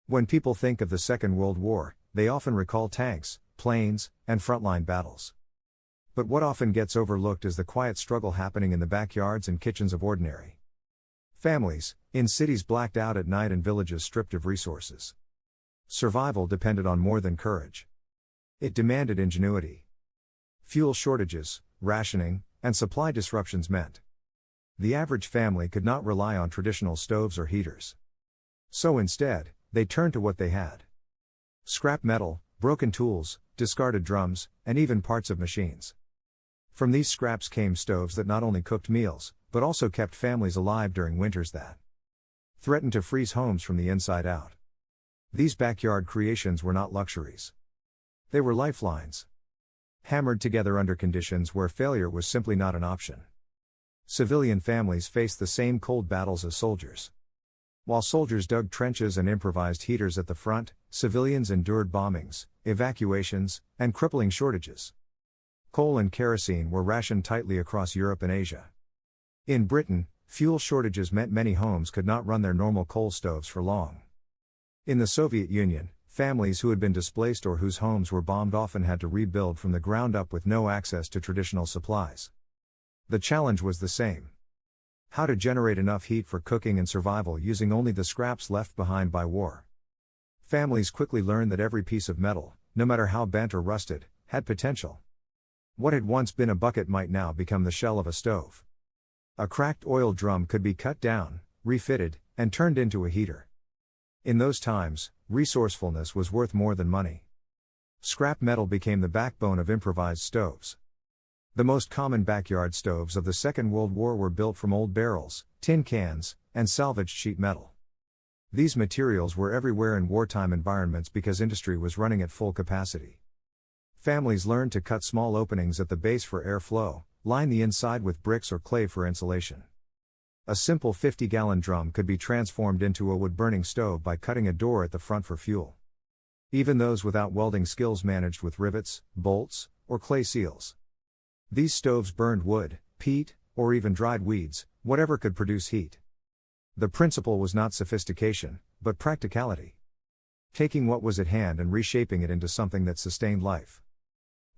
When people think of the Second World War, they often recall tanks, planes, and frontline battles. But what often gets overlooked is the quiet struggle happening in the backyards and kitchens of ordinary families, in cities blacked out at night and villages stripped of resources. Survival depended on more than courage. It demanded ingenuity. Fuel shortages, rationing, and supply disruptions meant the average family could not rely on traditional stoves or heaters. So instead, they turned to what they had: scrap metal, broken tools, discarded drums, and even parts of machines. From these scraps came stoves that not only cooked meals, but also kept families alive during winters that threatened to freeze homes from the inside out. These backyard creations were not luxuries. They were lifelines, hammered together under conditions where failure was simply not an option. Civilian families faced the same cold battles as soldiers. While soldiers dug trenches and improvised heaters at the front, civilians endured bombings, evacuations, and crippling shortages. Coal and kerosene were rationed tightly across Europe and Asia. In Britain, fuel shortages meant many homes could not run their normal coal stoves for long. In the Soviet Union, families who had been displaced or whose homes were bombed often had to rebuild from the ground up with no access to traditional supplies. The challenge was the same: how to generate enough heat for cooking and survival using only the scraps left behind by war. Families quickly learned that every piece of metal, no matter how bent or rusted, had potential. What had once been a bucket might now become the shell of a stove. A cracked oil drum could be cut down, refitted, and turned into a heater. In those times, resourcefulness was worth more than money. Scrap metal became the backbone of improvised stoves. The most common backyard stoves of the Second World War were built from old barrels, tin cans, and salvaged sheet metal. These materials were everywhere in wartime environments because industry was running at full capacity. Families learned to cut small openings at the base for airflow, line the inside with bricks or clay for insulation. A simple 50-gallon drum could be transformed into a wood-burning stove by cutting a door at the front for fuel. Even those without welding skills managed with rivets, bolts, or clay seals. These stoves burned wood, peat, or even dried weeds, whatever could produce heat. The principle was not sophistication, but practicality. Taking what was at hand and reshaping it into something that sustained life.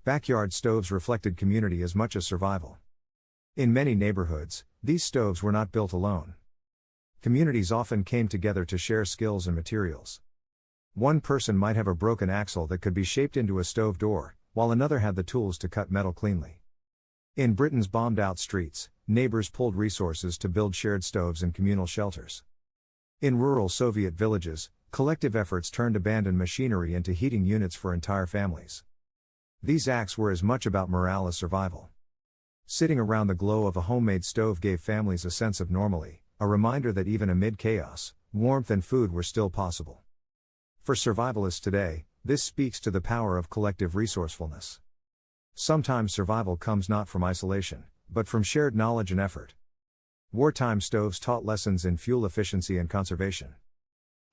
Backyard stoves reflected community as much as survival. In many neighborhoods, these stoves were not built alone. Communities often came together to share skills and materials. One person might have a broken axle that could be shaped into a stove door, while another had the tools to cut metal cleanly. In Britain's bombed-out streets, neighbors pulled resources to build shared stoves and communal shelters. In rural Soviet villages, collective efforts turned abandoned machinery into heating units for entire families. These acts were as much about morale as survival. Sitting around the glow of a homemade stove gave families a sense of normalcy, a reminder that even amid chaos, warmth and food were still possible. For survivalists today, this speaks to the power of collective resourcefulness. Sometimes survival comes not from isolation, but from shared knowledge and effort. Wartime stoves taught lessons in fuel efficiency and conservation.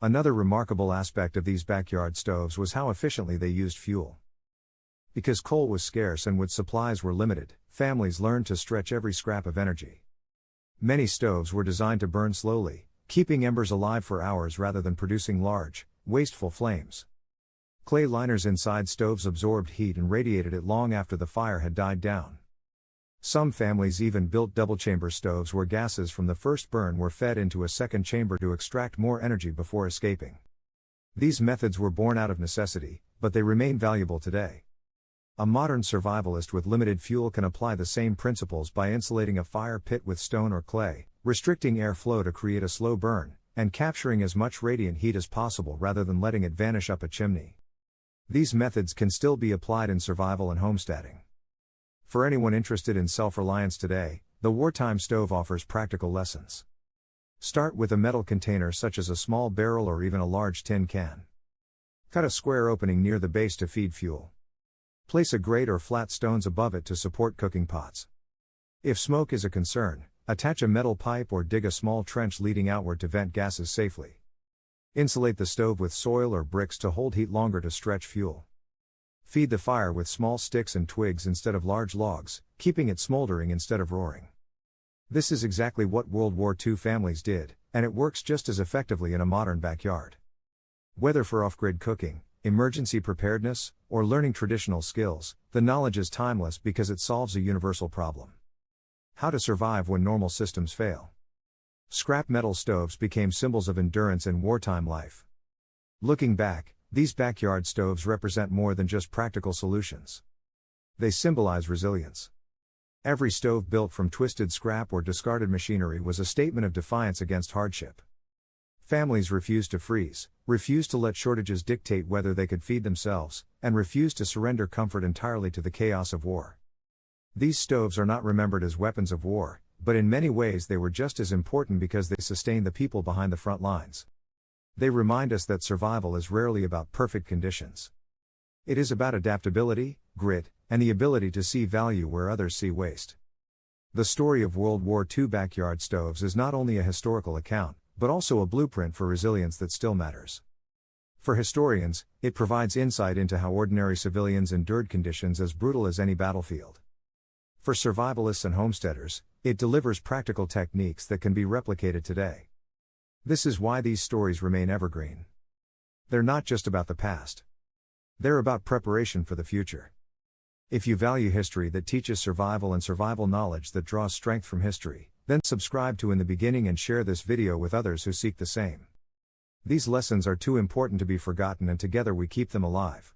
Another remarkable aspect of these backyard stoves was how efficiently they used fuel. Because coal was scarce and wood supplies were limited, families learned to stretch every scrap of energy. Many stoves were designed to burn slowly, keeping embers alive for hours rather than producing large, wasteful flames. Clay liners inside stoves absorbed heat and radiated it long after the fire had died down. Some families even built double-chamber stoves where gases from the first burn were fed into a second chamber to extract more energy before escaping. These methods were born out of necessity, but they remain valuable today. A modern survivalist with limited fuel can apply the same principles by insulating a fire pit with stone or clay, restricting airflow to create a slow burn, and capturing as much radiant heat as possible rather than letting it vanish up a chimney. These methods can still be applied in survival and homesteading. For anyone interested in self-reliance today, the wartime stove offers practical lessons. Start with a metal container such as a small barrel or even a large tin can. Cut a square opening near the base to feed fuel. Place a grate or flat stones above it to support cooking pots. If smoke is a concern, attach a metal pipe or dig a small trench leading outward to vent gases safely. Insulate the stove with soil or bricks to hold heat longer to stretch fuel. Feed the fire with small sticks and twigs instead of large logs, keeping it smoldering instead of roaring. This is exactly what World War II families did, and it works just as effectively in a modern backyard. Whether for off-grid cooking, emergency preparedness, or learning traditional skills, the knowledge is timeless because it solves a universal problem. How to survive when normal systems fail. Scrap metal stoves became symbols of endurance in wartime life. Looking back, these backyard stoves represent more than just practical solutions. They symbolize resilience. Every stove built from twisted scrap or discarded machinery was a statement of defiance against hardship. Families refused to freeze, refused to let shortages dictate whether they could feed themselves, and refused to surrender comfort entirely to the chaos of war. These stoves are not remembered as weapons of war, but in many ways they were just as important because they sustained the people behind the front lines. They remind us that survival is rarely about perfect conditions. It is about adaptability, grit, and the ability to see value where others see waste. The story of World War II backyard stoves is not only a historical account, but also a blueprint for resilience that still matters. For historians, it provides insight into how ordinary civilians endured conditions as brutal as any battlefield. For survivalists and homesteaders, it delivers practical techniques that can be replicated today. This is why these stories remain evergreen. They're not just about the past. They're about preparation for the future. If you value history that teaches survival and survival knowledge that draws strength from history, then subscribe to In the Beginning and share this video with others who seek the same. These lessons are too important to be forgotten, and together we keep them alive.